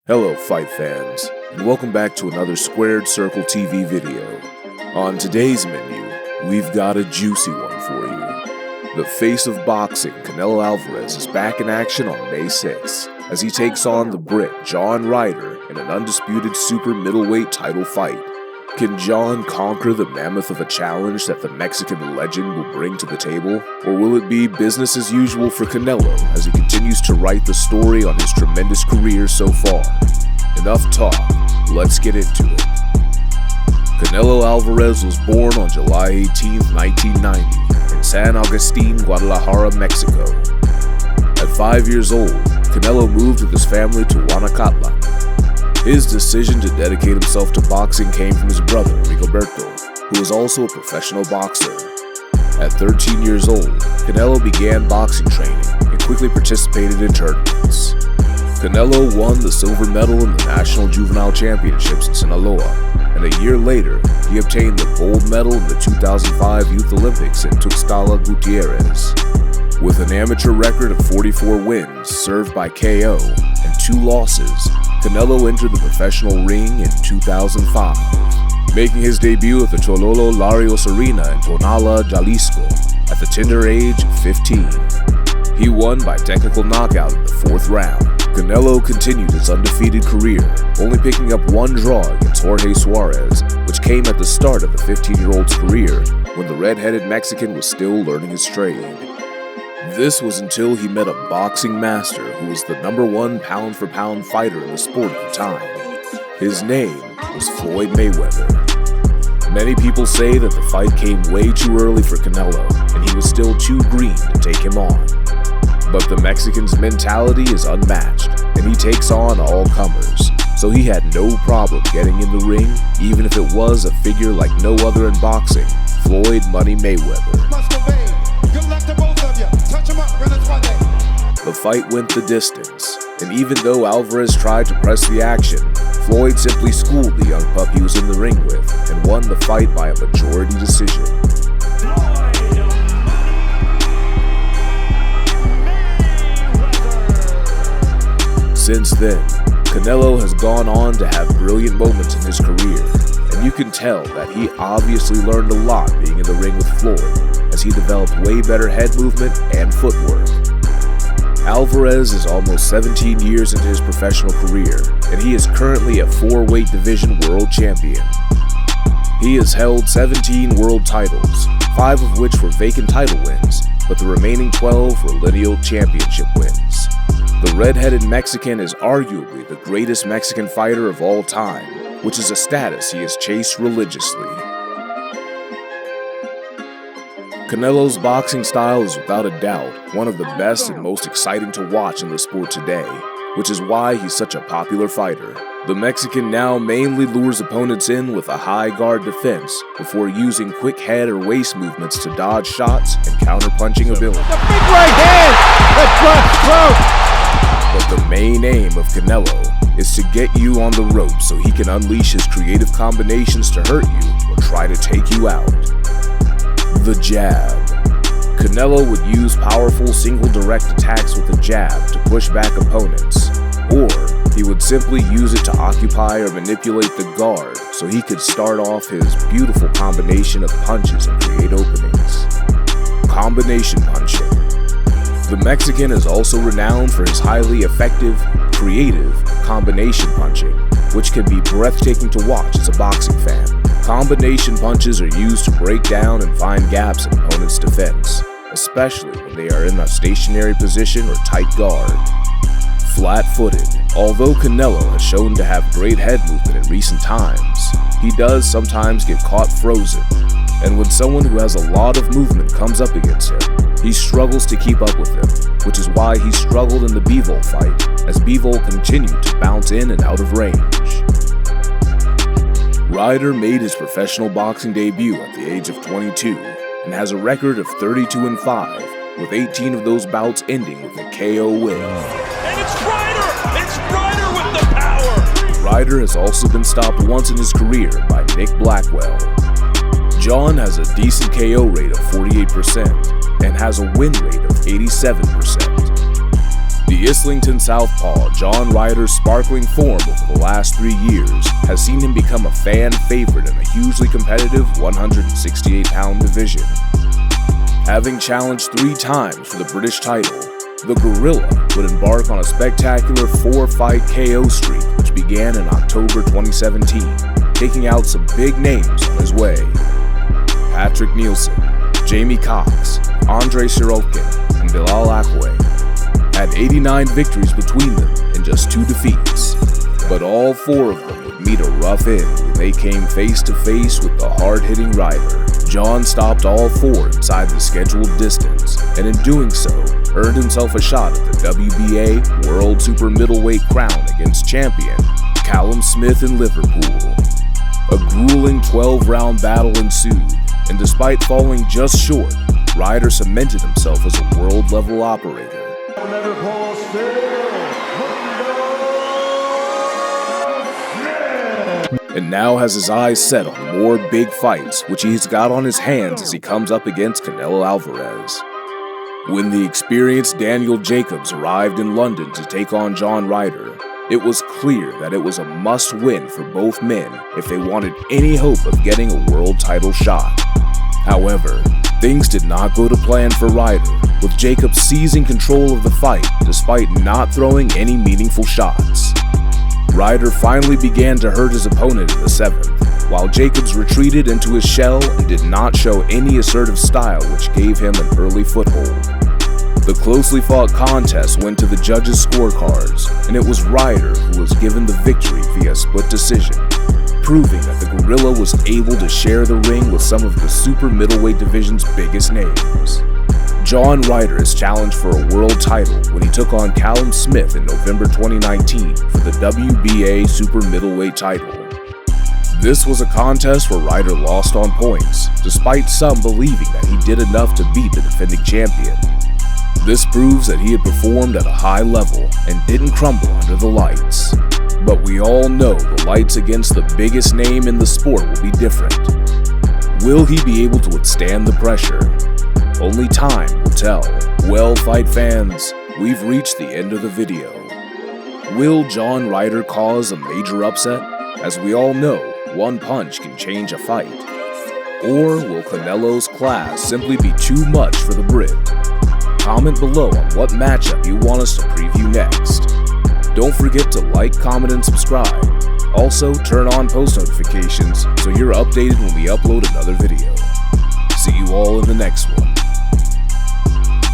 Hello fight fans, and welcome back to another Squared Circle TV video. On today's menu, we've got a juicy one for you. The face of boxing, Canelo Alvarez, is back in action on May 6th as he takes on the Brit John Ryder in an undisputed super middleweight title fight. Can John conquer the mammoth of a challenge that the Mexican legend will bring to the table? Or will it be business as usual for Canelo as he continues to write the story on his tremendous career so far? Enough talk, let's get into it. Canelo Alvarez was born on July 18, 1990 in San Agustin, Guadalajara, Mexico. At 5 years old, Canelo moved with his family to Guanacaste. His decision to dedicate himself to boxing came from his brother, Rigoberto, who was also a professional boxer. At 13 years old, Canelo began boxing training and quickly participated in tournaments. Canelo won the silver medal in the National Juvenile Championships in Sinaloa, and a year later, he obtained the gold medal in the 2005 Youth Olympics in Tuxtla Gutierrez. With an amateur record of 44 wins served by KO and 2 losses, Canelo entered the professional ring in 2005, making his debut at the Chololo Larios Arena in Tonala, Jalisco, at the tender age of 15. He won by technical knockout in the 4th round. Canelo continued his undefeated career, only picking up 1 draw against Jorge Suarez, which came at the start of the 15-year-old's career when the red-headed Mexican was still learning his trade. This was until he met a boxing master who was the #1 pound-for-pound fighter in the sport at the time. His name was Floyd Mayweather. Many people say that the fight came way too early for Canelo, and he was still too green to take him on. But the Mexican's mentality is unmatched, and he takes on all comers, so he had no problem getting in the ring, even if it was a figure like no other in boxing, Floyd Money Mayweather. The fight went the distance, and even though Alvarez tried to press the action, Floyd simply schooled the young pup he was in the ring with and won the fight by a majority decision. Since then, Canelo has gone on to have brilliant moments in his career, and you can tell that he obviously learned a lot being in the ring with Floyd, as he developed way better head movement and footwork. Alvarez is almost 17 years into his professional career, and he is currently a 4-weight division world champion. He has held 17 world titles, 5 of which were vacant title wins, but the remaining 12 were lineal championship wins. The red-headed Mexican is arguably the greatest Mexican fighter of all time, which is a status he has chased religiously. Canelo's boxing style is without a doubt one of the best and most exciting to watch in the sport today, which is why he's such a popular fighter. The Mexican now mainly lures opponents in with a high guard defense before using quick head or waist movements to dodge shots and counter-punching ability. The big right hand that drops throat. But the main aim of Canelo is to get you on the rope so he can unleash his creative combinations to hurt you or try to take you out. The jab. Canelo would use powerful single direct attacks with the jab to push back opponents, or he would simply use it to occupy or manipulate the guard so he could start off his beautiful combination of punches and create openings. Combination punching. The Mexican is also renowned for his highly effective, creative combination punching, which can be breathtaking to watch as a boxing fan. Combination punches are used to break down and find gaps in opponents' defense, especially when they are in a stationary position or tight guard. Flat-footed. Although Canelo has shown to have great head movement in recent times, he does sometimes get caught frozen, and when someone who has a lot of movement comes up against him, he struggles to keep up with him, which is why he struggled in the Bivol fight, as Bivol continued to bounce in and out of range. Ryder made his professional boxing debut at the age of 22 and has a record of 32-5, with 18 of those bouts ending with a KO win. And it's Ryder! It's Ryder with the power! Ryder has also been stopped once in his career by Nick Blackwell. John has a decent KO rate of 48% and has a win rate of 87%. The Islington southpaw John Ryder's sparkling form over the last 3 years has seen him become a fan favorite in a hugely competitive 168-pound division. Having challenged 3 times for the British title, the Gorilla would embark on a spectacular 4-fight KO streak which began in October 2017, taking out some big names on his way. Patrick Nielsen, Jamie Cox, Andrei Shirovkin, and Bilal Akwe had 89 victories between them in just 2 defeats, but all 4 of them would meet a rough end when they came face to face with the hard-hitting Ryder. John stopped all 4 inside the scheduled distance, and in doing so, earned himself a shot at the WBA World Super Middleweight crown against champion Callum Smith in Liverpool. A grueling 12-round battle ensued, and despite falling just short, Ryder cemented himself as a world-level operator. And now has his eyes set on more big fights, which he's got on his hands as he comes up against Canelo Alvarez. When the experienced Daniel Jacobs arrived in London to take on John Ryder, it was clear that it was a must-win for both men if they wanted any hope of getting a world title shot. However, things did not go to plan for Ryder, with Jacobs seizing control of the fight despite not throwing any meaningful shots. Ryder finally began to hurt his opponent in the 7th, while Jacobs retreated into his shell and did not show any assertive style, which gave him an early foothold. The closely fought contest went to the judges' scorecards, and it was Ryder who was given the victory via split decision, proving that the Gorilla was able to share the ring with some of the super middleweight division's biggest names. John Ryder is challenged for a world title when he took on Callum Smith in November 2019 for the WBA super middleweight title. This was a contest where Ryder lost on points, despite some believing that he did enough to beat the defending champion. This proves that he had performed at a high level and didn't crumble under the lights. But we all know the lights against the biggest name in the sport will be different. Will he be able to withstand the pressure? Only time will tell. Well, fight fans, we've reached the end of the video. Will John Ryder cause a major upset? As we all know, one punch can change a fight. Or will Canelo's class simply be too much for the Brit? Comment below on what matchup you want us to preview next. Don't forget to like, comment, and subscribe. Also, turn on post notifications so you're updated when we upload another video. See you all in the next one.